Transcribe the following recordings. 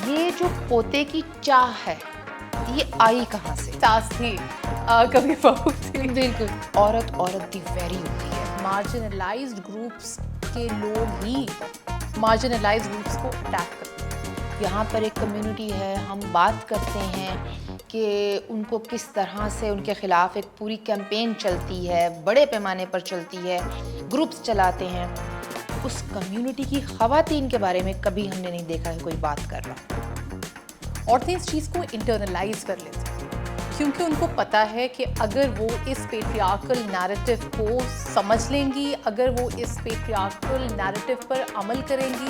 یہ جو پوتے کی چاہ ہے یہ آئی کہاں سے؟ ساس تھی کبھی بہو تھی. بالکل. عورت دی ویری ہوتی ہے. مارجنلائزڈ گروپس کے لوگ ہی مارجنلائزڈ گروپس کو اٹیک کرتے ہیں. یہاں پر ایک کمیونٹی ہے, ہم بات کرتے ہیں کہ ان کو کس طرح سے ان کے خلاف ایک پوری کیمپین چلتی ہے, بڑے پیمانے پر چلتی ہے, گروپس چلاتے ہیں. اس کمیونٹی کی خواتین کے بارے میں کبھی ہم نے نہیں دیکھا ہے کوئی بات کر رہا. عورتیں اس چیز کو انٹرنلائز کر لیتی ہیں کیونکہ ان کو پتہ ہے کہ اگر وہ اس پیٹریارکل نیریٹو کو سمجھ لیں گی, اگر وہ اس پیٹریارکل نیریٹو پر عمل کریں گی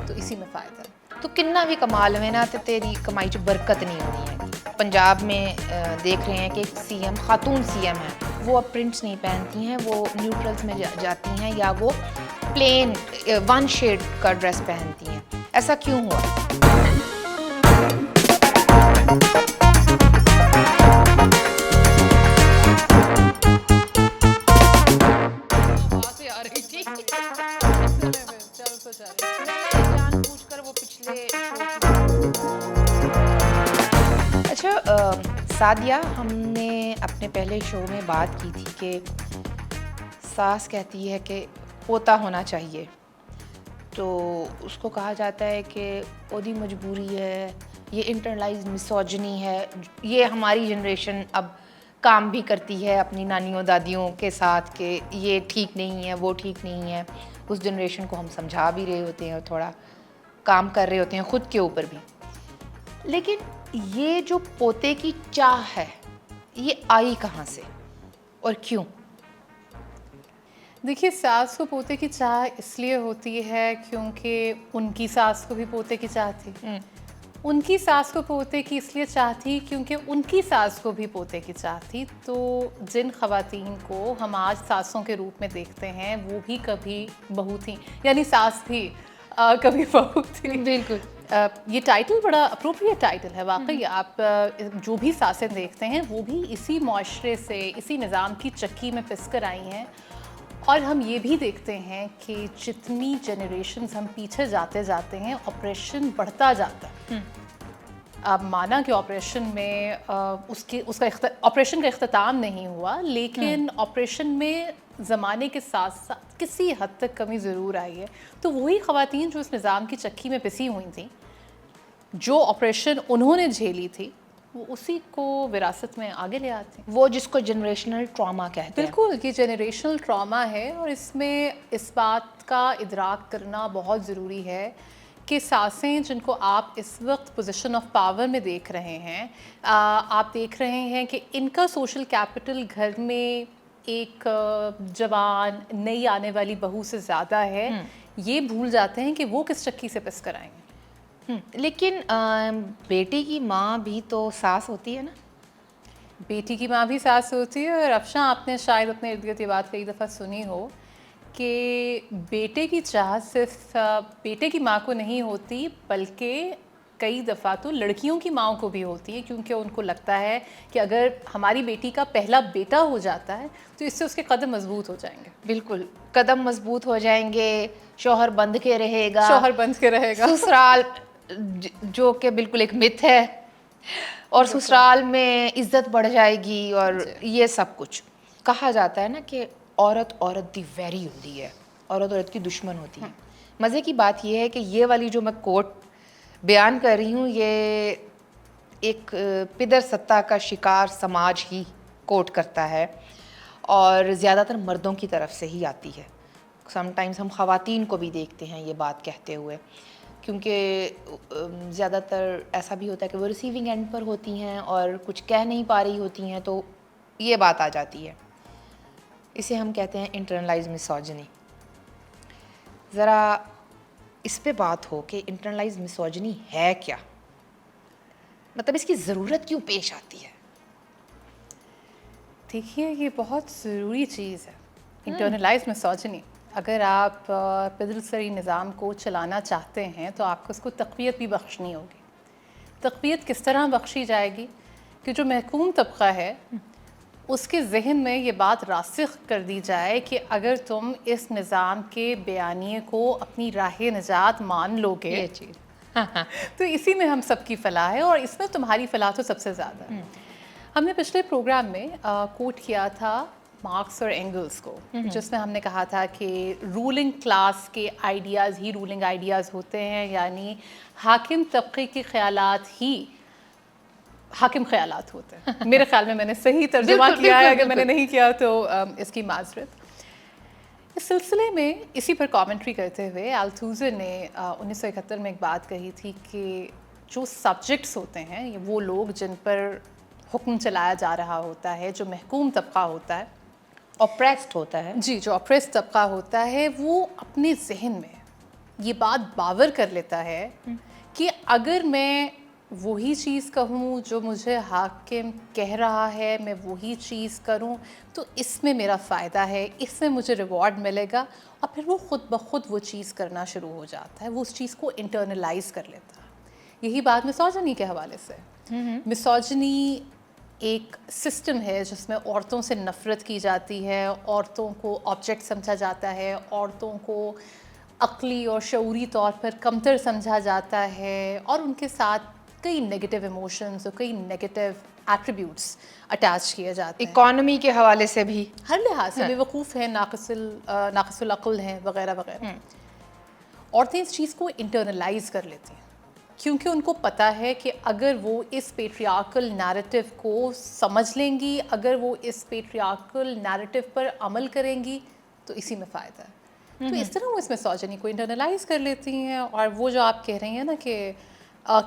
تو اسی میں فائدہ ہے. تو کننا بھی کمال ہوئے نا, تو تیری کمائی چ برکت نہیں ہونی ہے. پنجاب میں دیکھ رہے ہیں کہ ایک سی ایم, خاتون سی ایم ہے, وہ اب پرنٹس نہیں پہنتی ہیں, وہ نیوٹرلز میں جاتی ہیں یا وہ پلین ون شیڈ کا ڈریس پہنتی ہیں. ایسا کیوں ہوا؟ اچھا سعدیہ, ہم نے اپنے پہلے شو میں بات کی تھی کہ ساس کہتی ہے کہ پوتا ہونا چاہیے, تو اس کو کہا جاتا ہے کہ اودی مجبوری ہے, یہ انٹرنلائز مسوجنی ہے. یہ ہماری جنریشن اب کام بھی کرتی ہے اپنی نانیوں دادیوں کے ساتھ کہ یہ ٹھیک نہیں ہے, وہ ٹھیک نہیں ہے. اس جنریشن کو ہم سمجھا بھی رہے ہوتے ہیں اور تھوڑا کام کر رہے ہوتے ہیں خود کے اوپر بھی. لیکن یہ جو پوتے کی چاہ ہے یہ آئی کہاں سے اور کیوں؟ دیکھیے, ساس کو پوتے کی چاہ اس لیے ہوتی ہے کیونکہ ان کی ساس کو بھی پوتے کی چاہ تھی. ان کی ساس کو پوتے کی اس لیے چاہ تھی کیونکہ ان کی ساس کو بھی پوتے کی چاہ تھی. تو جن خواتین کو ہم آج ساسوں کے روپ میں دیکھتے ہیں وہ بھی کبھی بہو تھیں, یعنی ساس تھی کبھی بہو تھی. بالکل. یہ ٹائٹل بڑا اپروپریٹ ٹائٹل ہے واقعی. آپ جو بھی ساسیں دیکھتے ہیں وہ بھی اسی معاشرے سے, اسی نظام کی چکی میں پس کر آئی ہیں. اور ہم یہ بھی دیکھتے ہیں کہ جتنی جنریشنز ہم پیچھے جاتے جاتے ہیں آپریشن بڑھتا جاتا ہے. اب مانا کہ آپریشن میں آپریشن کا اختتام نہیں ہوا, لیکن آپریشن میں زمانے کے ساتھ ساتھ کسی حد تک کمی ضرور آئی ہے. تو وہی خواتین جو اس نظام کی چکی میں پسی ہوئی تھیں, جو آپریشن انہوں نے جھیلی تھی, وہ اسی کو وراثت میں آگے لے آتے ہیں. وہ جس کو جنریشنل ٹراما کہتے ہیں. بالکل, یہ جنریشنل ٹراما ہے. اور اس میں اس بات کا ادراک کرنا بہت ضروری ہے کہ ساسیں جن کو آپ اس وقت پوزیشن آف پاور میں دیکھ رہے ہیں, آپ دیکھ رہے ہیں کہ ان کا سوشل کیپٹل گھر میں ایک جوان نئی آنے والی بہو سے زیادہ ہے. یہ بھول جاتے ہیں کہ وہ کس چکی سے پس کر آئیں گے. لیکن بیٹی کی ماں بھی تو ساس ہوتی ہے نا. بیٹی کی ماں بھی ساس ہوتی ہے. اور افشاں, آپ نے شاید اپنے ارد گرد یہ بات کئی دفعہ سنی ہو کہ بیٹے کی چاہ صرف بیٹے کی ماں کو نہیں ہوتی بلکہ کئی دفعہ تو لڑکیوں کی ماں کو بھی ہوتی ہے, کیونکہ ان کو لگتا ہے کہ اگر ہماری بیٹی کا پہلا بیٹا ہو جاتا ہے تو اس سے اس کے قدم مضبوط ہو جائیں گے. بالکل, قدم مضبوط ہو جائیں گے, شوہر بند کے رہے گا, شوہر بند کے رہے گا, سسرال جو کہ بالکل ایک مت ہے, اور سسرال میں عزت بڑھ جائے گی, اور یہ سب کچھ کہا جاتا ہے نا کہ عورت دی ویری ہوتی ہے, عورت کی دشمن ہوتی ہے. مزے کی بات یہ ہے کہ یہ والی جو میں کوٹ بیان کر رہی ہوں یہ ایک پدر ستا کا شکار سماج ہی کوٹ کرتا ہے, اور زیادہ تر مردوں کی طرف سے ہی آتی ہے. سم ٹائمز ہم خواتین کو بھی دیکھتے ہیں یہ بات کہتے ہوئے, کیونکہ زیادہ تر ایسا بھی ہوتا ہے کہ وہ ریسیونگ اینڈ پر ہوتی ہیں اور کچھ کہہ نہیں پا رہی ہوتی ہیں, تو یہ بات آ جاتی ہے. اسے ہم کہتے ہیں انٹرنلائز مسوجنی. ذرا اس پہ بات ہو کہ انٹرنلائز مسوجنی ہے کیا, مطلب اس کی ضرورت کیوں پیش آتی ہے؟ دیکھیے, یہ بہت ضروری چیز ہے انٹرنلائز مسوجنی. اگر آپ پیٹریارکل نظام کو چلانا چاہتے ہیں تو آپ کو اس کو تقویت بھی بخشنی ہوگی. تقویت کس طرح بخشی جائے گی کہ جو محکوم طبقہ ہے اس کے ذہن میں یہ بات راسخ کر دی جائے کہ اگر تم اس نظام کے بیانیے کو اپنی راہ نجات مان لو گے تو اسی میں ہم سب کی فلاح ہے، اور اس میں تمہاری فلاح تو سب سے زیادہ ہے۔ ہم نے پچھلے پروگرام میں کوٹ کیا تھا مارکس اور اینگلس کو، جس میں ہم نے کہا تھا کہ رولنگ کلاس کے آئیڈیاز ہی رولنگ آئیڈیاز ہوتے ہیں، یعنی حاکم طبقے کے خیالات ہی حاکم خیالات ہوتے ہیں۔ میرے خیال میں نے صحیح ترجمہ کیا ہے، اگر میں نے نہیں کیا تو اس کی معذرت۔ اس سلسلے میں اسی پر کامنٹری کرتے ہوئے التھوزر نے 1971 میں ایک بات کہی تھی کہ جو سبجیکٹس ہوتے ہیں، یہ وہ لوگ جن پر حکم چلایا جا رہا ہوتا ہے، جو محکوم طبقہ ہوتا ہے، اوپریسڈ ہوتا ہے، جی جو اپریس طبقہ ہوتا ہے، وہ اپنے ذہن میں یہ بات باور کر لیتا ہے کہ اگر میں وہی چیز کہوں جو مجھے حاکم کہہ رہا ہے، میں وہی چیز کروں تو اس میں میرا فائدہ ہے، اس میں مجھے ریوارڈ ملے گا، اور پھر وہ خود بخود وہ چیز کرنا شروع ہو جاتا ہے، وہ اس چیز کو انٹرنلائز کر لیتا ہے۔ یہی بات مسوجنی کے حوالے سے، مسوجنی ایک سسٹم ہے جس میں عورتوں سے نفرت کی جاتی ہے، عورتوں کو آبجیکٹ سمجھا جاتا ہے، عورتوں کو عقلی اور شعوری طور پر کمتر سمجھا جاتا ہے، اور ان کے ساتھ کئی نگیٹو ایموشنز اور کئی نگیٹو ایٹریبیوٹس اٹیچ کیے جاتے ہیں، اکانومی کے حوالے سے بھی ہر لحاظ سے بے وقوف ہیں، ناقص العقل ہیں وغیرہ وغیرہ۔ عورتیں اس چیز کو انٹرنلائز کر لیتی ہیں کیونکہ ان کو پتہ ہے کہ اگر وہ اس پیٹریارکل نیریٹو کو سمجھ لیں گی، اگر وہ اس پیٹریارکل نیریٹو پر عمل کریں گی تو اسی میں فائدہ ہے۔ تو اس طرح وہ اس مسوجنی کو انٹرنلائز کر لیتی ہیں، اور وہ جو آپ کہہ رہی ہیں نا کہ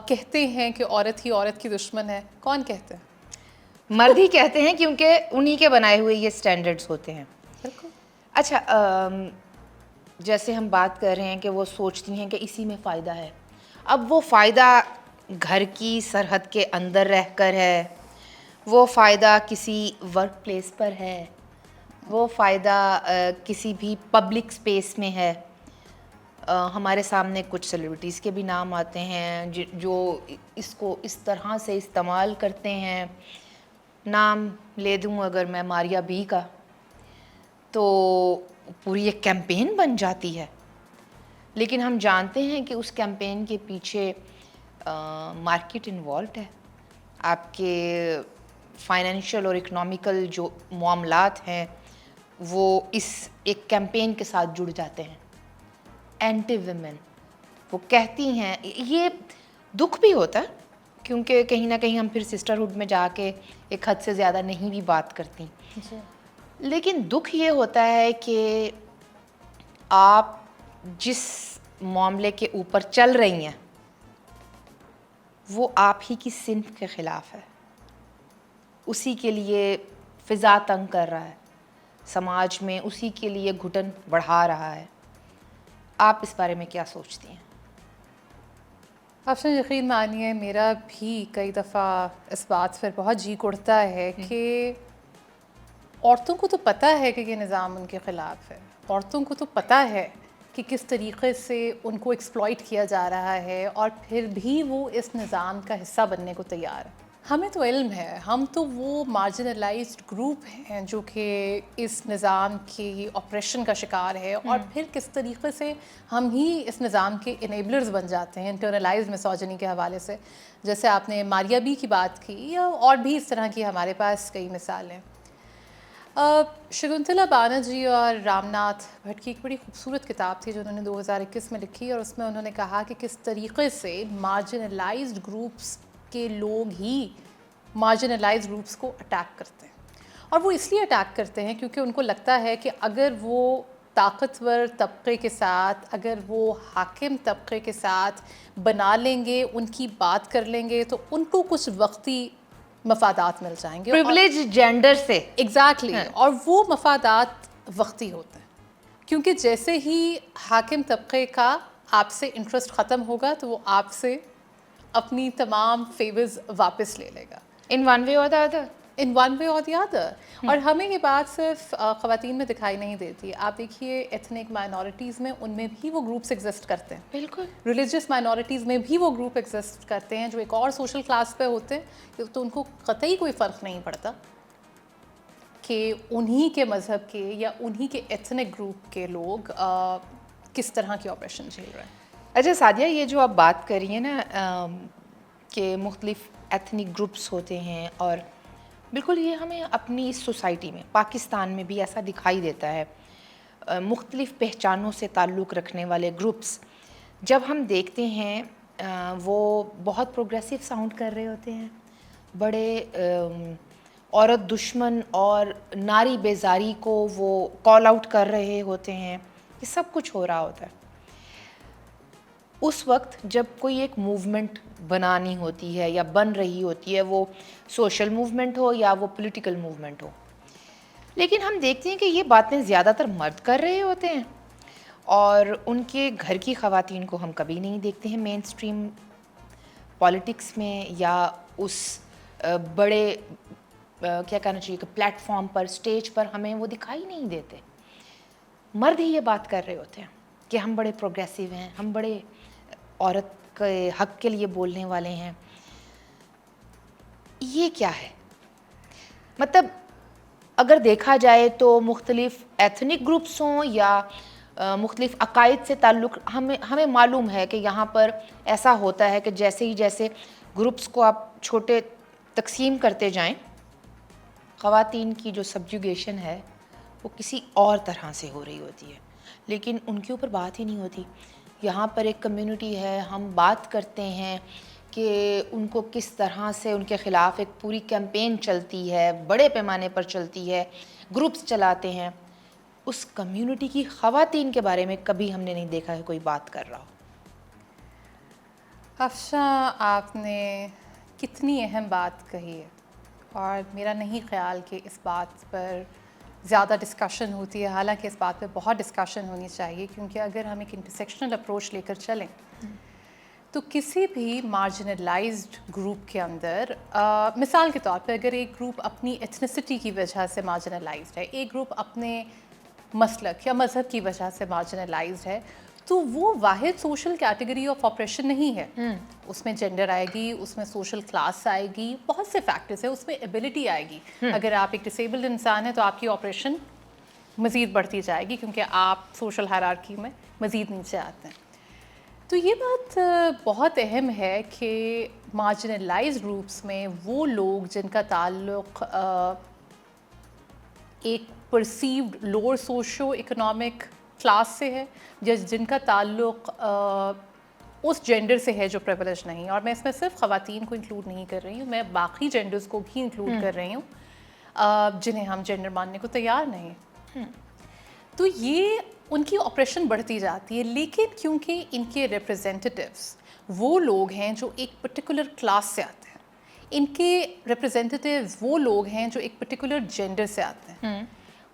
کہتے ہیں کہ عورت ہی عورت کی دشمن ہے، کون کہتے ہیں؟ مرد ہی کہتے ہیں، کیونکہ انہی کے بنائے ہوئے یہ سٹینڈرڈز ہوتے ہیں۔ بالکل۔ اچھا، جیسے ہم بات کر رہے ہیں کہ وہ سوچتی ہیں کہ اسی میں فائدہ ہے، اب وہ فائدہ گھر کی سرحد کے اندر رہ کر ہے، وہ فائدہ کسی ورک پلیس پر ہے، وہ فائدہ کسی بھی پبلک سپیس میں ہے۔ ہمارے سامنے کچھ سیلیبریٹیز کے بھی نام آتے ہیں جو اس کو اس طرح سے استعمال کرتے ہیں۔ نام لے دوں اگر میں ماریا بی کا، تو پوری ایک کیمپین بن جاتی ہے، لیکن ہم جانتے ہیں کہ اس کیمپین کے پیچھے مارکیٹ انوالوڈ ہے، آپ کے فائنینشیل اور اکنامیکل جو معاملات ہیں وہ اس ایک کیمپین کے ساتھ جڑ جاتے ہیں۔ اینٹی ویمن، وہ کہتی ہیں، یہ دکھ بھی ہوتا ہے کیونکہ کہیں نہ کہیں ہم پھر سسٹرہڈ میں جا کے ایک حد سے زیادہ نہیں بھی بات کرتی، لیکن دکھ یہ ہوتا ہے کہ آپ جس معاملے کے اوپر چل رہی ہیں وہ آپ ہی کی صنف کے خلاف ہے، اسی کے لیے فضا تنگ کر رہا ہے سماج میں، اسی کے لیے گھٹن بڑھا رہا ہے۔ آپ اس بارے میں کیا سوچتی ہیں؟ آپ سے یقین مانیے میرا بھی کئی دفعہ اس بات پر بہت جی اڑتا ہے کہ عورتوں کو تو پتہ ہے کہ یہ نظام ان کے خلاف ہے، عورتوں کو تو پتہ ہے کہ کس طریقے سے ان کو ایکسپلائٹ کیا جا رہا ہے، اور پھر بھی وہ اس نظام کا حصہ بننے کو تیار ہے۔ ہمیں تو علم ہے، ہم تو وہ مارجنلائزڈ گروپ ہیں جو کہ اس نظام کی آپریشن کا شکار ہے، اور پھر کس طریقے سے ہم ہی اس نظام کے انیبلرز بن جاتے ہیں انٹرنلائز مسوجنی کے حوالے سے، جیسے آپ نے ماریا بی کی بات کی، یا اور بھی اس طرح کی ہمارے پاس کئی مثالیں۔ شکنتلا بانرجی اور رام ناتھ بھٹ کی ایک بڑی خوبصورت کتاب تھی جو انہوں نے 2021 میں لکھی، اور اس میں انہوں نے کہا کہ کس طریقے سے مارجنلائزڈ گروپس کے لوگ ہی مارجنلائزڈ گروپس کو اٹیک کرتے ہیں، اور وہ اس لیے اٹیک کرتے ہیں کیونکہ ان کو لگتا ہے کہ اگر وہ طاقتور طبقے کے ساتھ، اگر وہ حاکم طبقے کے ساتھ بنا لیں گے، ان کی بات کر لیں گے، تو ان کو کچھ وقتی مفادات مل جائیں گے، پریولیج جینڈر سے، ایگزیکٹلی، اور وہ مفادات وقتی ہوتے ہیں کیونکہ جیسے ہی حاکم طبقے کا آپ سے انٹرسٹ ختم ہوگا تو وہ آپ سے اپنی تمام فیورز واپس لے لے گا، ان ون وے اور the other, in one way اور دی ادر۔ اور ہمیں یہ بات صرف خواتین میں دکھائی نہیں دیتی، آپ دیکھیے ایتھنک مائنورٹیز میں، ان میں بھی وہ گروپس ایگزسٹ کرتے ہیں، بالکل ریلیجیس مائنورٹیز میں بھی وہ گروپ ایگزسٹ کرتے ہیں جو ایک اور سوشل کلاس پہ ہوتے ہیں، تو ان کو قطعی کوئی فرق نہیں پڑتا کہ انہی کے مذہب کے یا انہی کے ایتھنک گروپ کے لوگ کس طرح کی آپریشن جھیل رہے ہیں۔ اچھا سعدیہ، یہ جو آپ بات کر رہی ہیں نا کہ مختلف ایتھنک گروپس ہوتے ہیں، اور بالکل یہ ہمیں اپنی اس سوسائٹی میں پاکستان میں بھی ایسا دکھائی دیتا ہے، مختلف پہچانوں سے تعلق رکھنے والے گروپس جب ہم دیکھتے ہیں وہ بہت پروگریسو ساؤنڈ کر رہے ہوتے ہیں، بڑے عورت دشمن اور ناری بیزاری کو وہ کال آؤٹ کر رہے ہوتے ہیں، یہ سب کچھ ہو رہا ہوتا ہے اس وقت جب کوئی ایک موومنٹ بنانی ہوتی ہے یا بن رہی ہوتی ہے، وہ سوشل موومنٹ ہو یا وہ پولیٹیکل موومنٹ ہو. لیکن ہم دیکھتے ہیں کہ یہ باتیں زیادہ تر مرد کر رہے ہوتے ہیں، اور ان کے گھر کی خواتین کو ہم کبھی نہیں دیکھتے ہیں مین سٹریم پالیٹکس میں یا اس بڑے کیا کہنا چاہیے کہ پلیٹ فارم پر، اسٹیج پر ہمیں وہ دکھائی نہیں دیتے. مرد ہی یہ بات کر رہے ہوتے ہیں کہ ہم بڑے پروگریسو ہیں، ہم بڑے عورت کے حق کے لیے بولنے والے ہیں. یہ کیا ہے؟ مطلب اگر دیکھا جائے تو مختلف ایتھنک گروپس ہوں یا مختلف عقائد سے تعلق، ہمیں معلوم ہے کہ یہاں پر ایسا ہوتا ہے کہ جیسے ہی جیسے گروپس کو آپ چھوٹے تقسیم کرتے جائیں، خواتین کی جو سبجوگیشن ہے وہ کسی اور طرح سے ہو رہی ہوتی ہے، لیکن ان کے اوپر بات ہی نہیں ہوتی. یہاں پر ایک کمیونٹی ہے، ہم بات کرتے ہیں کہ ان کو کس طرح سے ان کے خلاف ایک پوری کیمپین چلتی ہے، بڑے پیمانے پر چلتی ہے، گروپس چلاتے ہیں. اس کمیونٹی کی خواتین کے بارے میں کبھی ہم نے نہیں دیکھا ہے کوئی بات کر رہا ہو. افشاں، آپ نے کتنی اہم بات کہی ہے، اور میرا نہیں خیال کہ اس بات پر زیادہ ڈسکشن ہوتی ہے، حالانکہ اس بات پہ بہت ڈسکشن ہونی چاہیے، کیونکہ اگر ہم ایک انٹرسیکشنل اپروچ لے کر چلیں تو کسی بھی مارجنلائزڈ گروپ کے اندر مثال کے طور پہ اگر ایک گروپ اپنی ایتھنیسٹی کی وجہ سے مارجنلائزڈ ہے، ایک گروپ اپنے مسلک یا مذہب کی وجہ سے مارجنلائزڈ ہے، تو وہ واحد سوشل کیٹیگری آف آپریشن نہیں ہے. اس میں جینڈر آئے گی، اس میں سوشل کلاس آئے گی، بہت سے فیکٹرز ہیں، اس میں ایبلٹی آئے گی. اگر آپ ایک ڈسیبلڈ انسان ہیں تو آپ کی آپریشن مزید بڑھتی جائے گی، کیونکہ آپ سوشل ہائرارکی میں مزید نیچے آتے ہیں. تو یہ بات بہت اہم ہے کہ مارجنلائز گروپس میں وہ لوگ جن کا تعلق ایک perceived lower socio economic class سے ہے، جن کا تعلق اس جینڈر سے ہے جو پریولیج نہیں. اور میں اس میں صرف خواتین کو انکلوڈ نہیں کر رہی ہوں، میں باقی جینڈرز کو بھی انکلوڈ کر رہی ہوں جنہیں ہم جینڈر ماننے کو تیار نہیں. تو یہ ان کی آپریشن بڑھتی جاتی ہے، لیکن کیونکہ ان کے ریپرزینٹیٹیوز وہ لوگ ہیں جو ایک پرٹیکولر کلاس سے آتے ہیں، ان کے ریپرزینٹیٹیوز وہ لوگ ہیں جو ایک پرٹیکولر جینڈر سے آتے ہیں،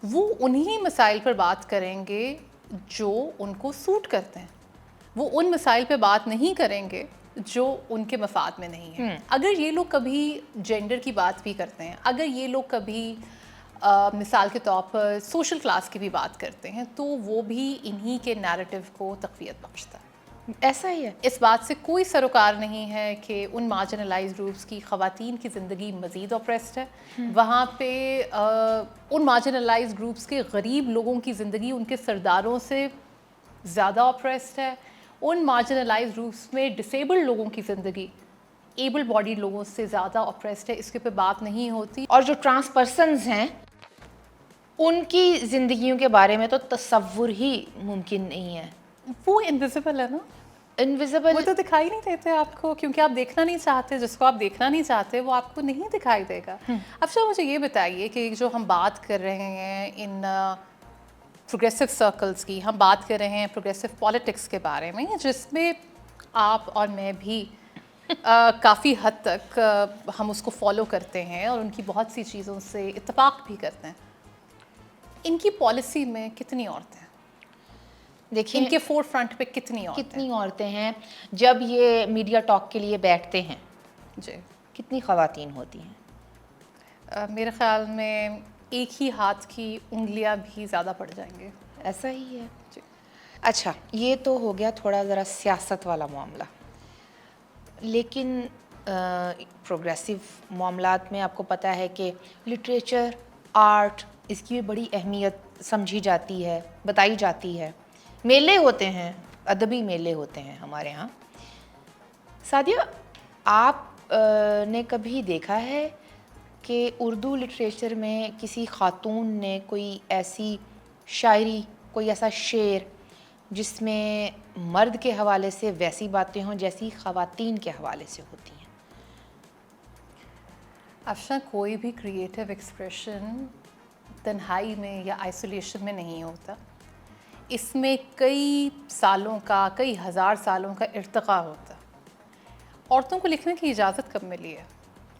وہ انہی مسائل پر بات کریں گے جو ان کو سوٹ کرتے ہیں. وہ ان مسائل پہ بات نہیں کریں گے جو ان کے مفاد میں نہیں ہیں. اگر یہ لوگ کبھی جینڈر کی بات بھی کرتے ہیں، اگر یہ لوگ کبھی مثال کے طور پر سوشل کلاس کی بھی بات کرتے ہیں، تو وہ بھی انہی کے نیریٹو کو تقویت بخشتا ہے. ایسا ہی ہے. اس بات سے کوئی سروکار نہیں ہے کہ ان مارجنلائز گروپس کی خواتین کی زندگی مزید اپریسڈ ہے. وہاں پہ ان مارجنلائز گروپس کے غریب لوگوں کی زندگی ان کے سرداروں سے زیادہ اپریسڈ ہے. ان مارجنلائز گروپس میں ڈسیبلڈ لوگوں کی زندگی ایبل باڈی لوگوں سے زیادہ اپریسڈ ہے. اس کے اوپر بات نہیں ہوتی. اور جو ٹرانس پرسنز ہیں ان کی زندگیوں کے بارے میں تو تصور ہی ممکن نہیں ہے. وہ انویزیبل ہے نا، انویزیبل. وہ تو دکھائی نہیں دیتے آپ کو، کیونکہ آپ دیکھنا نہیں چاہتے. جس کو آپ دیکھنا نہیں چاہتے وہ آپ کو نہیں دکھائی دے گا. اچھا مجھے یہ بتائیے کہ جو ہم بات کر رہے ہیں ان پروگریسو سرکلز کی، ہم بات کر رہے ہیں پروگریسو پالیٹکس کے بارے میں، جس میں آپ اور میں بھی کافی حد تک ہم اس کو فالو کرتے ہیں اور ان کی بہت سی چیزوں سے اتفاق بھی کرتے ہیں. ان کی پالیسی میں کتنی عورتیں ہیں؟ دیکھیں ان کے فور فرنٹ پہ کتنی عورتیں ہیں؟ جب یہ میڈیا ٹاک کے لیے بیٹھتے ہیں جی کتنی خواتین ہوتی ہیں؟ میرے خیال میں ایک ہی ہاتھ کی انگلیاں بھی زیادہ پڑ جائیں گے. ایسا ہی ہے جی. اچھا یہ تو ہو گیا تھوڑا ذرا سیاست والا معاملہ، لیکن پروگریسو معاملات میں آپ کو پتہ ہے کہ لٹریچر، آرٹ، اس کی بھی بڑی اہمیت سمجھی جاتی ہے، بتائی جاتی ہے. میلے ہوتے ہیں ادبی میلے ہوتے ہیں ہمارے ہاں. سعدیہ, آپ نے کبھی دیکھا ہے کہ اردو لٹریچر میں کسی خاتون نے کوئی ایسی شاعری, کوئی ایسا شعر جس میں مرد کے حوالے سے ویسی باتیں ہوں جیسی خواتین کے حوالے سے ہوتی ہیں؟ افشاں, کوئی بھی کریٹیو ایکسپریشن تنہائی میں یا آئسولیشن میں نہیں ہوتا. اس میں کئی سالوں کا, کئی ہزار سالوں کا ارتقا ہوتا. عورتوں کو لکھنے کی اجازت کب ملی ہے؟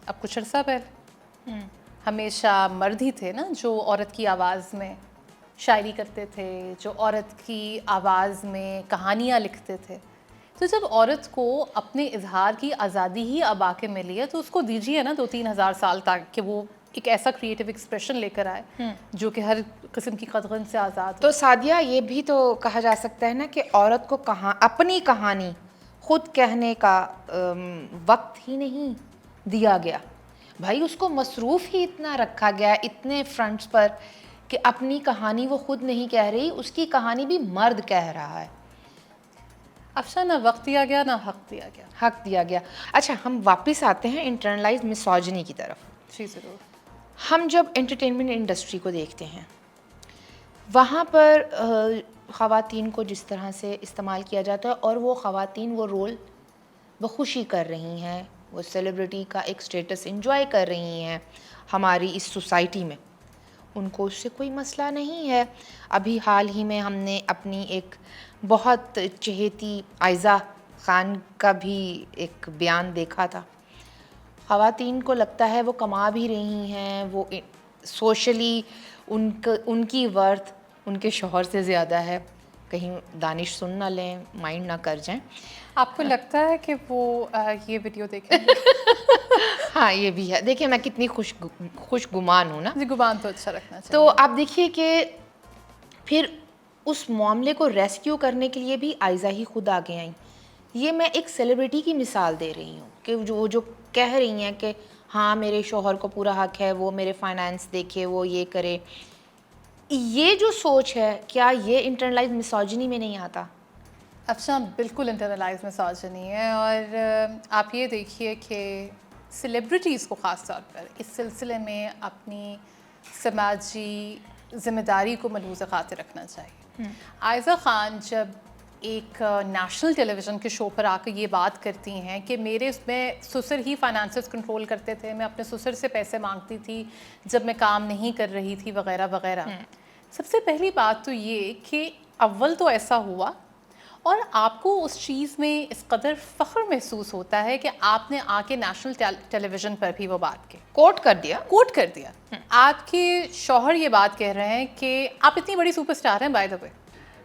اب کچھ عرصہ پہلے. ہمیشہ مرد ہی تھے نا جو عورت کی آواز میں شاعری کرتے تھے, جو عورت کی آواز میں کہانیاں لکھتے تھے. تو جب عورت کو اپنے اظہار کی آزادی ہی اب آ کے ملی ہے تو اس کو دیجیے نا 2-3 ہزار سال تک کہ وہ ایک ایسا کریٹیو ایکسپریشن لے کر آئے جو کہ ہر قسم کی قدغن سے آزاد ہو. تو سعدیہ, یہ بھی تو کہا جا سکتا ہے نا کہ عورت کو اپنی کہانی خود کہنے کا وقت ہی نہیں دیا گیا. بھائی, اس کو مصروف ہی اتنا رکھا گیا اتنے فرنٹس پر کہ اپنی کہانی وہ خود نہیں کہہ رہی, اس کی کہانی بھی مرد کہہ رہا ہے. افشاں, نہ وقت دیا گیا نہ حق دیا گیا. حق دیا گیا. اچھا, ہم واپس آتے ہیں انٹرنلائزڈ مسوجنی کی طرف. جی ضرور. ہم جب انٹرٹینمنٹ انڈسٹری کو دیکھتے ہیں, وہاں پر خواتین کو جس طرح سے استعمال کیا جاتا ہے, اور وہ خواتین وہ رول بخوشی کر رہی ہیں, وہ سیلیبریٹی کا ایک سٹیٹس انجوائے کر رہی ہیں ہماری اس سوسائٹی میں, ان کو اس سے کوئی مسئلہ نہیں ہے. ابھی حال ہی میں ہم نے اپنی ایک بہت چہیتی عائزہ خان کا بھی ایک بیان دیکھا تھا. خواتین کو لگتا ہے وہ کما بھی رہی ہیں, وہ سوشلی ان کی ورتھ ان کے شوہر سے زیادہ ہے. کہیں دانش سن نہ لیں, مائنڈ نہ کر جائیں. آپ کو لگتا ہے کہ وہ یہ ویڈیو دیکھیں گے؟ ہاں, یہ بھی ہے. دیکھیں, میں کتنی خوش گمان ہوں نا. جی, گمان تو اچھا رکھنا چاہیے. تو آپ دیکھیے کہ پھر اس معاملے کو ریسکیو کرنے کے لیے بھی عائزہ ہی خود آگے آئیں. یہ میں ایک سیلیبریٹی کی مثال دے رہی ہوں کہ جو کہہ رہی ہیں کہ ہاں میرے شوہر کو پورا حق ہے, وہ میرے فائنانس دیکھے, وہ یہ کرے. یہ جو سوچ ہے, کیا یہ انٹرنلائز مسوجنی میں نہیں آتا؟ افشاں, بالکل انٹرنلائز مسوجنی ہے. اور آپ یہ دیکھیے کہ سیلیبریٹیز کو خاص طور پر اس سلسلے میں اپنی سماجی ذمہ داری کو ملحوظ خاطر رکھنا چاہیے. عائزہ خان جب ایک نیشنل ٹیلی ویژن کے شو پر آ کر یہ بات کرتی ہیں کہ میں سسر ہی فائنانسز کنٹرول کرتے تھے, میں اپنے سسر سے پیسے مانگتی تھی جب میں کام نہیں کر رہی تھی وغیرہ وغیرہ. سب سے پہلی بات تو یہ کہ اول تو ایسا ہوا, اور آپ کو اس چیز میں اس قدر فخر محسوس ہوتا ہے کہ آپ نے آ کے نیشنل ٹیلی ویژن پر بھی وہ بات کی, کوٹ کر دیا. آپ کے شوہر یہ بات کہہ رہے ہیں کہ آپ اتنی بڑی سپر اسٹار ہیں بائی دا وے.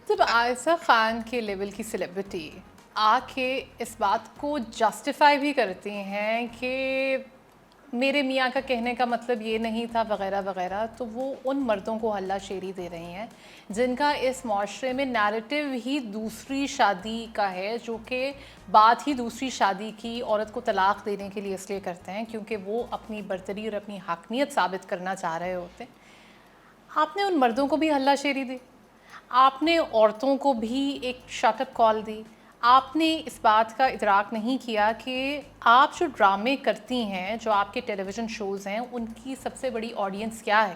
جب عائزہ خان کے لیول کی سیلیبریٹی آ کے اس بات کو جسٹیفائی بھی کرتی ہیں کہ میرے میاں کا کہنے کا مطلب یہ نہیں تھا وغیرہ وغیرہ, تو وہ ان مردوں کو ہلہ شیری دے رہی ہیں جن کا اس معاشرے میں نیریٹو ہی دوسری شادی کا ہے, جو کہ بات ہی دوسری شادی کی عورت کو طلاق دینے کے لیے اس لیے کرتے ہیں کیونکہ وہ اپنی برتری اور اپنی حاکمیت ثابت کرنا چاہ رہے ہوتے ہیں. آپ نے ان مردوں کو بھی ہلہ شیری دی, آپ نے عورتوں کو بھی ایک شٹ اپ کال دی. آپ نے اس بات کا ادراک نہیں کیا کہ آپ جو ڈرامے کرتی ہیں, جو آپ کے ٹیلی ویژن شوز ہیں, ان کی سب سے بڑی آڈینس کیا ہے؟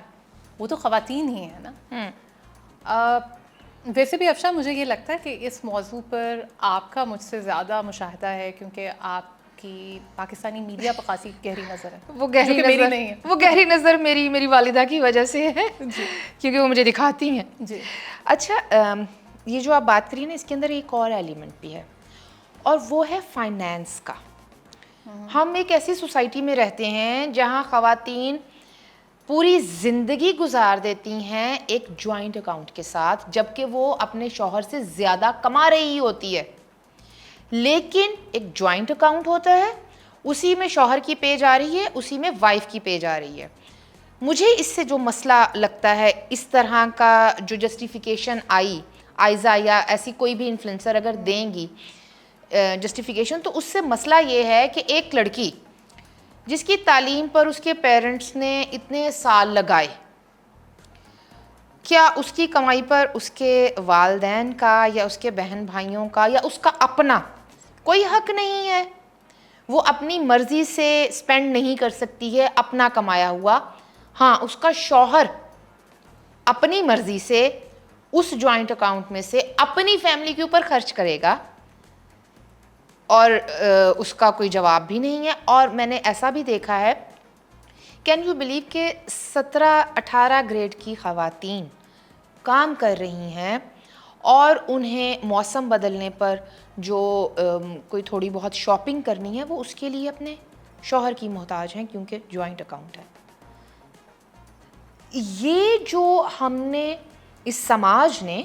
وہ تو خواتین ہی ہیں نا. ویسے بھی افشاں, مجھے یہ لگتا ہے کہ اس موضوع پر آپ کا مجھ سے زیادہ مشاہدہ ہے کیونکہ آپ کی پاکستانی میڈیا پر خاصی گہری نظر ہے. وہ گہری میری نظر نہیں ہے. وہ گہری نظر میری والدہ کی وجہ سے ہے کیونکہ وہ مجھے دکھاتی ہیں. جی. اچھا, یہ جو آپ بات کریے نا, اس کے اندر ایک اور ایلیمنٹ بھی ہے, اور وہ ہے فائنینس کا. ہم ایک ایسی سوسائٹی میں رہتے ہیں جہاں خواتین پوری زندگی گزار دیتی ہیں ایک جوائنٹ اکاؤنٹ کے ساتھ, جبکہ وہ اپنے شوہر سے زیادہ کما رہی ہوتی ہے. لیکن ایک جوائنٹ اکاؤنٹ ہوتا ہے, اسی میں شوہر کی پے جا رہی ہے, اسی میں وائف کی پے جا رہی ہے. مجھے اس سے جو مسئلہ لگتا ہے, اس طرح کا جو جسٹیفیکیشن آئی عائزہ یا ایسی کوئی بھی انفلوئنسر اگر دیں گی جسٹیفیکیشن, تو اس سے مسئلہ یہ ہے کہ ایک لڑکی جس کی تعلیم پر اس کے پیرنٹس نے اتنے سال لگائے, کیا اس کی کمائی پر اس کے والدین کا یا اس کے بہن بھائیوں کا یا اس کا اپنا کوئی حق نہیں ہے؟ وہ اپنی مرضی سے سپینڈ نہیں کر سکتی ہے اپنا کمایا ہوا. ہاں اس کا شوہر اپنی مرضی سے اس جوائنٹ اکاؤنٹ میں سے اپنی فیملی کے اوپر خرچ کرے گا اور اس کا کوئی جواب بھی نہیں ہے. اور میں نے ایسا بھی دیکھا ہے, کین یو بلیو کہ 17-18 گریڈ کی خواتین کام کر رہی ہیں اور انہیں موسم بدلنے پر جو کوئی تھوڑی بہت شاپنگ کرنی ہے وہ اس کے لیے اپنے شوہر کی محتاج ہیں کیونکہ جوائنٹ اکاؤنٹ ہے. یہ جو ہم نے اس سماج نے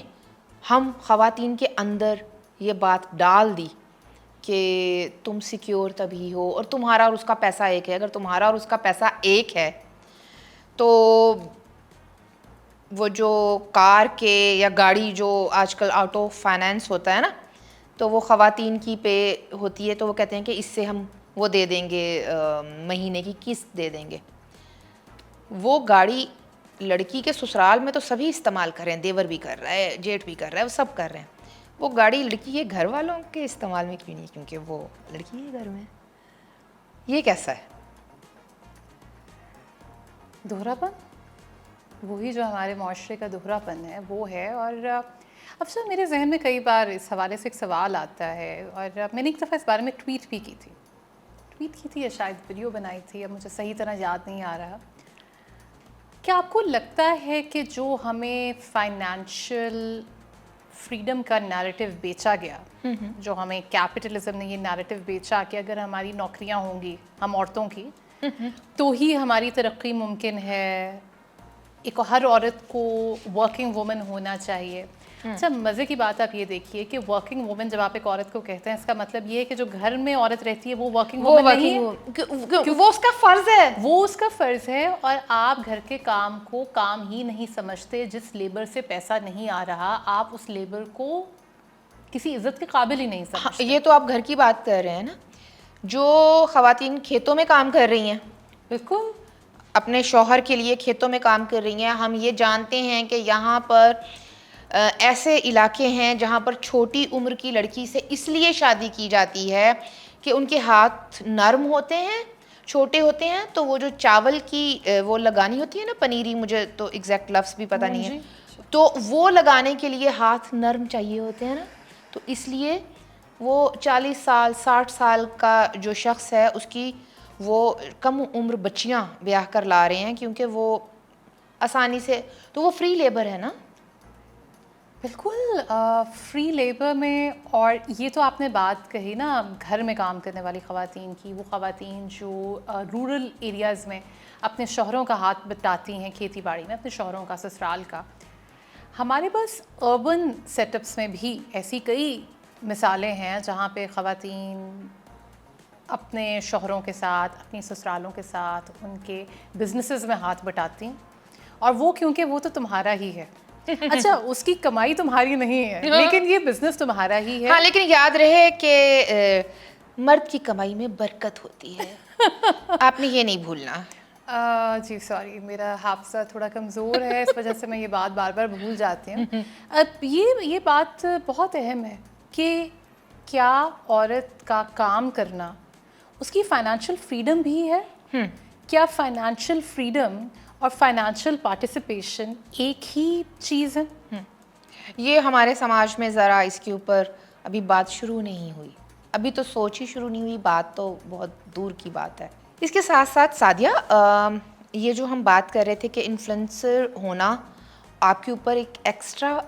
ہم خواتین کے اندر یہ بات ڈال دی کہ تم سیکیور تبھی ہو اور تمہارا اور اس کا پیسہ ایک ہے. اگر تمہارا اور اس کا پیسہ ایک ہے تو وہ جو کار کے یا گاڑی جو آج کل آٹو فائنینس ہوتا ہے نا, تو وہ خواتین کی پے ہوتی ہے, تو وہ کہتے ہیں کہ اس سے ہم وہ دے دیں گے, مہینے کی قسط دے دیں گے. وہ گاڑی لڑکی کے سسرال میں تو سبھی استعمال کر رہے ہیں, دیور بھی کر رہا ہے, جیٹھ بھی کر رہا ہے, وہ سب کر رہے ہیں. وہ گاڑی لڑکی کے گھر والوں کے استعمال میں کیوں نہیں؟ کیونکہ وہ لڑکی کے گھر میں. یہ کیسا ہے؟ دوہرا پن, وہی جو ہمارے معاشرے کا دوہرا پن ہے وہ ہے. اور اب سر میرے ذہن میں کئی بار اس حوالے سے ایک سوال آتا ہے, اور میں نے ایک دفعہ اس بارے میں ٹویٹ بھی کی تھی یا شاید ویڈیو بنائی تھی, اب مجھے صحیح طرح یاد نہیں آ رہا. کیا آپ کو لگتا ہے کہ جو ہمیں فائنینشیل فریڈم کا نیریٹو بیچا گیا, جو ہمیں کیپٹلزم نے یہ نیریٹو بیچا کہ اگر ہماری نوکریاں ہوں گی ہم عورتوں کی تو ہی ہماری ترقی ممکن ہے, ایک ہر عورت کو ورکنگ وومن ہونا چاہیے. اچھا مزے کی بات آپ یہ دیکھیے کہ ورکنگ وومن جب آپ ایک عورت کو کہتے ہیں اس کا مطلب یہ ہے کہ جو گھر میں عورت رہتی ہے وہ ورکنگ وومن نہیں ہے, وہ اس کا فرض ہے, وہ اس کا فرض ہے. اور آپ گھر کے کام کو کام ہی نہیں سمجھتے, جس لیبر سے پیسہ نہیں آ رہا آپ اس لیبر کو کسی عزت کے قابل ہی نہیں سمجھتے. یہ تو آپ گھر کی بات کر رہے ہیں نا. جو خواتین کھیتوں میں کام کر رہی ہیں, بالکل اپنے شوہر کے لیے کھیتوں میں کام کر رہی ہیں, ہم یہ جانتے ہیں کہ یہاں پر ایسے علاقے ہیں جہاں پر چھوٹی عمر کی لڑکی سے اس لیے شادی کی جاتی ہے کہ ان کے ہاتھ نرم ہوتے ہیں, چھوٹے ہوتے ہیں, تو وہ جو چاول کی وہ لگانی ہوتی ہے نا پنیری, مجھے تو ایگزیکٹ لفظ بھی پتہ نہیں ہے, تو وہ لگانے کے لیے ہاتھ نرم چاہیے ہوتے ہیں نا. تو اس لیے وہ 40 سال 60 سال کا جو شخص ہے اس کی وہ کم عمر بچیاں بیاہ کر لا رہے ہیں کیونکہ وہ آسانی سے, تو وہ فری لیبر ہے نا. بالکل فری لیبر میں. اور یہ تو آپ نے بات کہی نا گھر میں کام کرنے والی خواتین کی, وہ خواتین جو رورل ایریاز میں اپنے شوہروں کا ہاتھ بٹاتی ہیں کھیتی باڑی میں, اپنے شوہروں کا, سسرال کا. ہمارے پاس اربن سیٹ اپس میں بھی ایسی کئی مثالیں ہیں جہاں پہ خواتین اپنے شوہروں کے ساتھ, اپنی سسرالوں کے ساتھ ان کے بزنسز میں ہاتھ بٹاتی ہیں, اور وہ کیونکہ وہ تو تمہارا ہی ہے. اچھا اس کی کمائی تمہاری نہیں ہے لیکن یہ بزنس تمہارا ہی ہے. ہاں لیکن یاد رہے کہ مرد کی کمائی میں برکت ہوتی ہے, آپ نے یہ نہیں بھولنا. جی سوری, میرا حافظہ تھوڑا کمزور ہے, اس وجہ سے میں یہ بات بار بار بھول جاتی ہوں. اب یہ بات بہت اہم ہے کہ کیا عورت کا کام کرنا اس کی فائنینشیل فریڈم بھی ہے. کیا فائنینشیل فریڈم اور فائنینشیل پارٹیسپیشن ایک ہی چیز ہے؟ یہ ہمارے سماج میں ذرا اس کے اوپر ابھی بات شروع نہیں ہوئی, ابھی تو سوچ ہی شروع نہیں ہوئی, بات تو بہت دور کی بات ہے. اس کے ساتھ ساتھ سعدیہ, یہ جو ہم بات کر رہے تھے کہ انفلوئنسر ہونا آپ کے اوپر ایک ایکسٹرا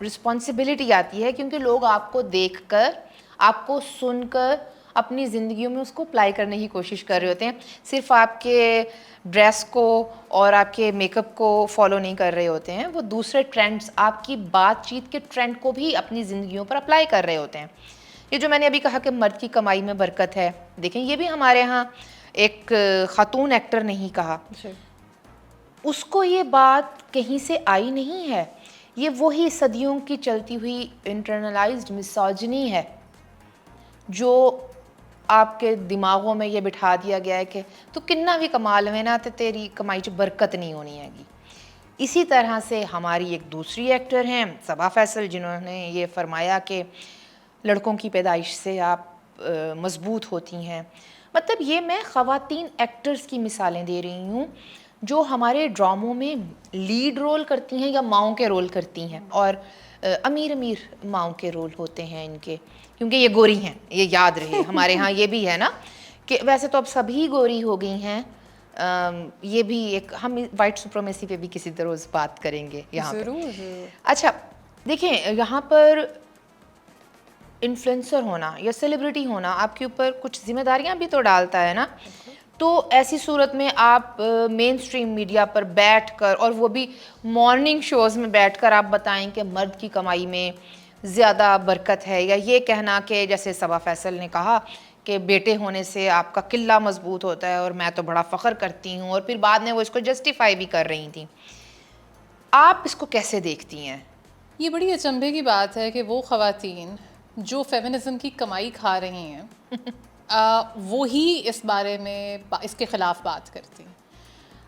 رسپانسبلٹی آتی ہے کیونکہ لوگ آپ کو دیکھ کر, آپ کو سن کر اپنی زندگیوں میں اس کو اپلائی کرنے کی کوشش کر رہے ہوتے ہیں. صرف آپ کے ڈریس کو اور آپ کے میک اپ کو فالو نہیں کر رہے ہوتے ہیں, وہ دوسرے ٹرینڈس, آپ کی بات چیت کے ٹرینڈ کو بھی اپنی زندگیوں پر اپلائی کر رہے ہوتے ہیں. یہ جو میں نے ابھی کہا کہ مرد کی کمائی میں برکت ہے, دیکھیں یہ بھی ہمارے ہاں ایک خاتون ایکٹر نے ہی کہا, اس کو یہ بات کہیں سے آئی نہیں ہے, یہ وہی صدیوں کی چلتی ہوئی انٹرنلائزڈ مسوجنی ہے جو آپ کے دماغوں میں یہ بٹھا دیا گیا ہے کہ تو کننا بھی کما لویں نا تے تیری کمائی چ برکت نہیں ہونی ہے گی. اسی طرح سے ہماری ایک دوسری ایکٹر ہیں صبا فیصل، جنہوں نے یہ فرمایا کہ لڑکوں کی پیدائش سے آپ مضبوط ہوتی ہیں. مطلب یہ میں خواتین ایکٹرز کی مثالیں دے رہی ہوں جو ہمارے ڈراموں میں لیڈ رول کرتی ہیں یا ماؤں کے رول کرتی ہیں، اور امیر ماؤں کے رول ہوتے ہیں ان کے، کیونکہ یہ گوری ہیں. یہ یاد رہے ہمارے ہاں یہ بھی ہے نا کہ ویسے تو اب سبھی گوری ہو گئی ہیں. یہ بھی ایک، ہم وائٹ سپریمیسی پہ بھی کسی روز بات کریں گے یہاں پہ. ضرور. اچھا دیکھیں، یہاں پر انفلوئنسر ہونا یا سیلیبریٹی ہونا آپ کے اوپر کچھ ذمہ داریاں بھی تو ڈالتا ہے نا. تو ایسی صورت میں آپ مین اسٹریم میڈیا پر بیٹھ کر، اور وہ بھی مارننگ شوز میں بیٹھ کر، آپ بتائیں کہ مرد کی کمائی میں زیادہ برکت ہے، یا یہ کہنا کہ جیسے صبا فیصل نے کہا کہ بیٹے ہونے سے آپ کا قلہ مضبوط ہوتا ہے اور میں تو بڑا فخر کرتی ہوں، اور پھر بعد میں وہ اس کو جسٹیفائی بھی کر رہی تھیں. آپ اس کو کیسے دیکھتی ہیں؟ یہ بڑی اچنبھے کی بات ہے کہ وہ خواتین جو فیمنزم کی کمائی کھا رہی ہیں وہی اس بارے میں اس کے خلاف بات کرتی ہیں.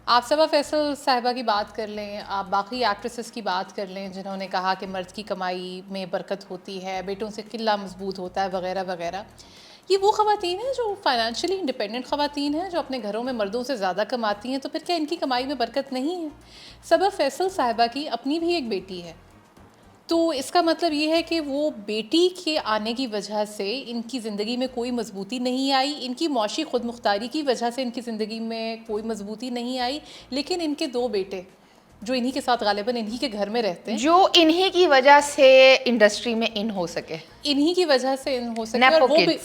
آپ صبا فیصل صاحبہ کی بات کر لیں، آپ باقی ایکٹریسز کی بات کر لیں جنہوں نے کہا کہ مرد کی کمائی میں برکت ہوتی ہے، بیٹوں سے قلہ مضبوط ہوتا ہے وغیرہ وغیرہ. یہ وہ خواتین ہیں جو فائنینشلی انڈیپینڈنٹ خواتین ہیں، جو اپنے گھروں میں مردوں سے زیادہ کماتی ہیں. تو پھر کیا ان کی کمائی میں برکت نہیں ہے؟ صبا فیصل صاحبہ کی اپنی بھی ایک بیٹی ہے، تو اس کا مطلب یہ ہے کہ وہ بیٹی کے آنے کی وجہ سے ان کی زندگی میں کوئی مضبوطی نہیں آئی، ان کی معاشی خود مختاری کی وجہ سے ان کی زندگی میں کوئی مضبوطی نہیں آئی. لیکن ان کے 2 بیٹے جو انہی کے ساتھ غالباً انہی کے گھر میں رہتے ہیں، جو انہی کی وجہ سے انڈسٹری میں ان ہو سکے، انہی کی وجہ سے ان ہو سکے. اور وہ بھی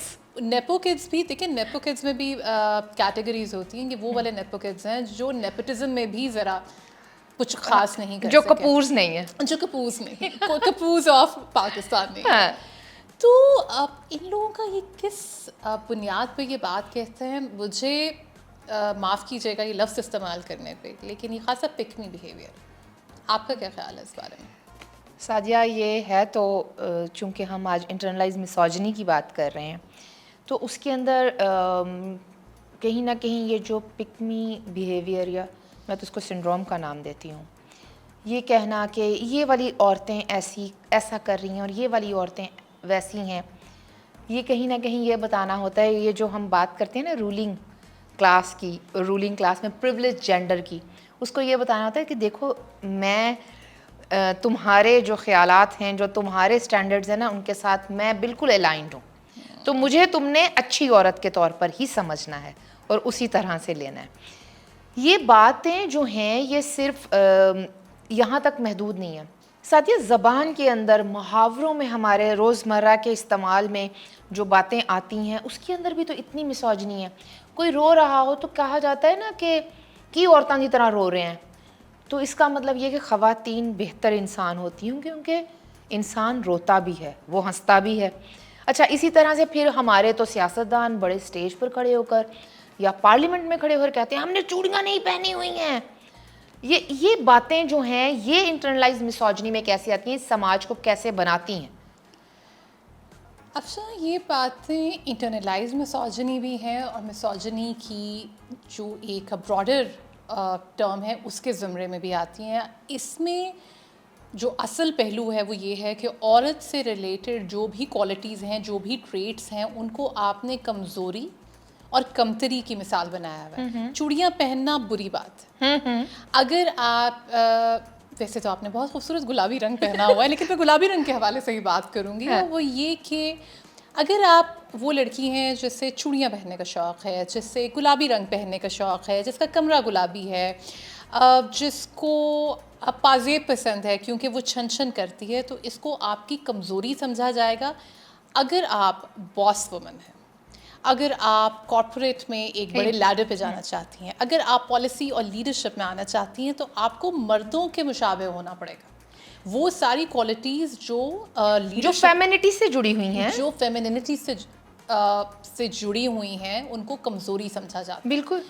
نیپو کڈز بھی دیکھیں، نیپو کڈز میں بھی کیٹیگریز ہوتی ہیں کہ وہ والے نیپو کڈز ہیں جو نیپوٹزم میں بھی ذرا کچھ خاص نہیں کر جو سکے، کپورز نہیں ہیں، جو کپوز نہیں، کپوز آف پاکستان نہیں. تو ان لوگوں کا یہ کس بنیاد پہ یہ بات کہتے ہیں؟ مجھے معاف کیجیے گا یہ لفظ استعمال کرنے پہ، لیکن یہ خاصا پک می بیہیویئر. آپ کا کیا خیال ہے اس بارے میں؟ سعدیہ یہ ہے تو چونکہ ہم آج انٹرنلائز میسوجنی کی بات کر رہے ہیں، تو اس کے اندر کہیں نہ کہیں یہ جو پک می بیہیویئر، یا میں تو اس کو سنڈروم کا نام دیتی ہوں، یہ کہنا کہ یہ والی عورتیں ایسا کر رہی ہیں اور یہ والی عورتیں ویسی ہیں، یہ کہیں نہ کہیں یہ بتانا ہوتا ہے. یہ جو ہم بات کرتے ہیں نا رولنگ کلاس کی، رولنگ کلاس میں پریولیج جینڈر کی، اس کو یہ بتانا ہوتا ہے کہ دیکھو میں تمہارے جو خیالات ہیں، جو تمہارے سٹینڈرڈز ہیں نا، ان کے ساتھ میں بالکل الائنڈ ہوں، تو مجھے تم نے اچھی عورت کے طور پر ہی سمجھنا ہے اور اسی طرح سے لینا ہے. یہ باتیں جو ہیں یہ صرف یہاں تک محدود نہیں ہیں. ساتھ ہی زبان کے اندر، محاوروں میں، ہمارے روزمرہ کے استعمال میں جو باتیں آتی ہیں اس کے اندر بھی تو اتنی مسوجنی ہے. کوئی رو رہا ہو تو کہا جاتا ہے نا کہ کی عورتاں کی طرح رو رہے ہیں، تو اس کا مطلب یہ کہ خواتین بہتر انسان ہوتی ہیں کیونکہ انسان روتا بھی ہے، وہ ہنستا بھی ہے. اچھا اسی طرح سے پھر ہمارے تو سیاستدان بڑے اسٹیج پر کھڑے ہو کر یا پارلیمنٹ میں کھڑے ہو کر کہتے ہیں ہم نے چوڑیاں نہیں پہنی ہوئی ہیں. یہ باتیں جو ہیں یہ انٹرنلائز میسوجنی میں کیسے آتی ہیں، سماج کو کیسے بناتی ہیں؟ افشاں یہ باتیں انٹرنلائز میسوجنی بھی ہیں، اور میسوجنی کی جو ایک براڈر ٹرم ہے اس کے زمرے میں بھی آتی ہیں. اس میں جو اصل پہلو ہے وہ یہ ہے کہ عورت سے ریلیٹڈ جو بھی کوالٹیز ہیں، جو بھی ٹریٹس ہیں، ان کو آپ نے کمزوری اور کمتری کی مثال بنایا ہوا ہے. چوڑیاں پہننا بری بات ہے. اگر آپ ویسے تو آپ نے بہت خوبصورت گلابی رنگ پہنا ہوا ہے، لیکن میں گلابی رنگ کے حوالے سے ہی بات کروں گی، اور وہ یہ کہ اگر آپ وہ لڑکی ہیں جس سے چوڑیاں پہننے کا شوق ہے، جس سے گلابی رنگ پہننے کا شوق ہے، جس کا کمرہ گلابی ہے، جس کو پازیب پسند ہے کیونکہ وہ چھن چھن کرتی ہے، تو اس کو آپ کی کمزوری سمجھا جائے گا. اگر آپ باس وومن ہیں، اگر آپ کارپوریٹ میں ایک بڑے لیڈر پہ جانا چاہتی ہیں، اگر آپ پالیسی اور لیڈرشپ میں آنا چاہتی ہیں، تو آپ کو مردوں کے مشابہ ہونا پڑے گا. وہ ساری کوالٹیز جو فیمینٹی سے جڑی ہوئی ہیں، جو فیمینینٹی سے جڑی ہوئی ہیں، ان کو کمزوری سمجھا جاتا ہے. بالکل.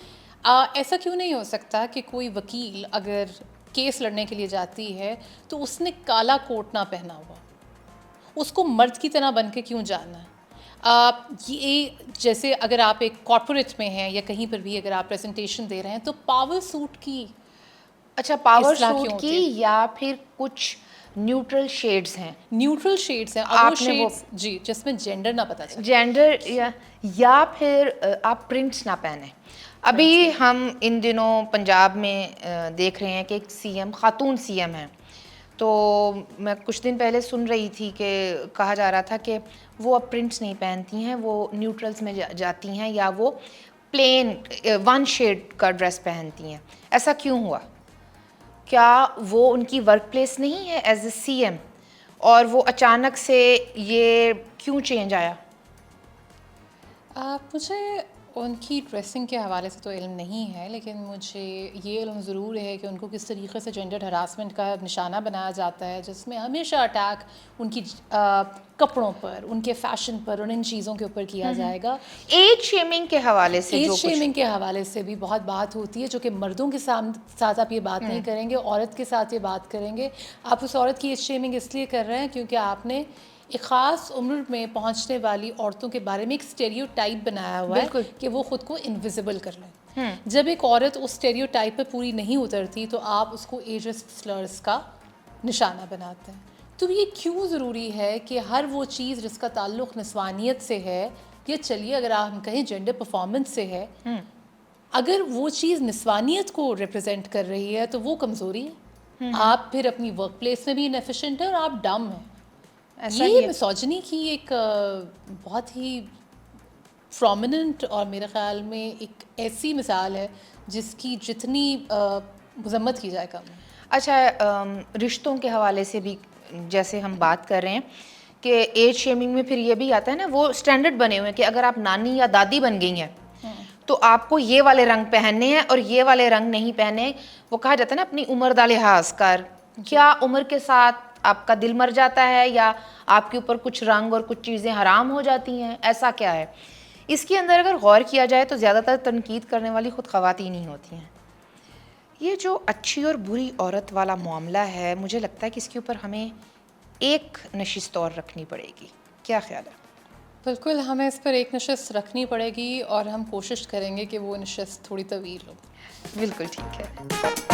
ایسا کیوں نہیں ہو سکتا کہ کوئی وکیل اگر کیس لڑنے کے لیے جاتی ہے تو اس نے کالا کوٹ نہ پہنا ہوا، اس کو مرد کی طرح بن کے کیوں جانا ہے؟ یہ جیسے اگر آپ ایک کارپوریٹ میں ہیں یا کہیں پر بھی اگر آپ پریزنٹیشن دے رہے ہیں تو پاور سوٹ کی اچھا پاور اس طرح سوٹ کیوں کی ہوتی ہے؟ یا پھر کچھ نیوٹرل شیڈز ہیں نیوٹرل شیڈس ہیں، اب آپ وہ نے وہ شیڈس جی جس میں جینڈر نہ پتہ چلے. جینڈر یا پھر آپ پرنٹس نہ پہنیں. ابھی ہم ان دنوں پنجاب میں دیکھ رہے ہیں کہ ایک سی ایم خاتون سی ایم ہیں, تو میں کچھ دن پہلے سن رہی تھی کہ کہا جا رہا تھا کہ وہ اب پرنٹس نہیں پہنتی ہیں, وہ نیوٹرلس میں جاتی ہیں یا وہ پلین ون شیڈ کا ڈریس پہنتی ہیں. ایسا کیوں ہوا؟ کیا وہ ان کی ورک پلیس نہیں ہے ایز اے سی ایم, اور وہ اچانک سے یہ کیوں چینج آیا؟ مجھے ان کی ڈریسنگ کے حوالے سے تو علم نہیں ہے, لیکن مجھے یہ علم ضرور ہے کہ ان کو کس طریقے سے جینڈر ہراسمنٹ کا نشانہ بنایا جاتا ہے, جس میں ہمیشہ اٹیک ان کی کپڑوں پر, ان کے فیشن پر, اور ان چیزوں کے اوپر کیا جائے گا. ایج شیمنگ کے حوالے سے ایج جو کچھ شیمنگ کے حوالے سے بھی بہت بات ہوتی ہے, جو کہ مردوں کے ساتھ آپ یہ بات نہیں کریں گے, عورت کے ساتھ یہ بات کریں گے. آپ اس عورت کی ایج شیمنگ اس لیے کر رہے ہیں کیونکہ آپ نے ایک خاص عمر میں پہنچنے والی عورتوں کے بارے میں ایک اسٹیریو ٹائپ بنایا ہوا ہے کہ وہ خود کو انویزیبل کر لیں. جب ایک عورت اس اسٹیریو ٹائپ پہ پوری نہیں اترتی تو آپ اس کو ایجسٹ سلرز کا نشانہ بناتے ہیں. تو یہ کیوں ضروری ہے کہ ہر وہ چیز جس کا تعلق نسوانیت سے ہے, یا چلیے اگر آپ کہیں جینڈر پرفارمنس سے ہے, اگر وہ چیز نسوانیت کو ریپرزینٹ کر رہی ہے تو وہ کمزوری ہے. آپ پھر اپنی ورک پلیس میں بھی انیفیشینٹ ہیں اور آپ ڈم ہیں. یہ مسوجنی کی ایک بہت ہی پرومیننٹ اور میرے خیال میں ایک ایسی مثال ہے جس کی جتنی مذمت کی جائے کم ہے. اچھا رشتوں کے حوالے سے بھی جیسے ہم بات کر رہے ہیں کہ ایج شیمنگ میں پھر یہ بھی آتا ہے نا, وہ اسٹینڈرڈ بنے ہوئے ہیں کہ اگر آپ نانی یا دادی بن گئی ہیں تو آپ کو یہ والے رنگ پہننے ہیں اور یہ والے رنگ نہیں پہنے. وہ کہا جاتا ہے نا اپنی عمر دا لحاظ کر. کیا عمر کے ساتھ آپ کا دل مر جاتا ہے یا آپ کے اوپر کچھ رنگ اور کچھ چیزیں حرام ہو جاتی ہیں؟ ایسا کیا ہے اس کے اندر؟ اگر غور کیا جائے تو زیادہ تر تنقید کرنے والی خود خواتین ہی ہوتی ہیں. یہ جو اچھی اور بری عورت والا معاملہ ہے, مجھے لگتا ہے کہ اس کے اوپر ہمیں ایک نشست اور رکھنی پڑے گی. کیا خیال ہے؟ بالکل, ہمیں اس پر ایک نشست رکھنی پڑے گی اور ہم کوشش کریں گے کہ وہ نشست تھوڑی طویل ہو. بالکل ٹھیک ہے.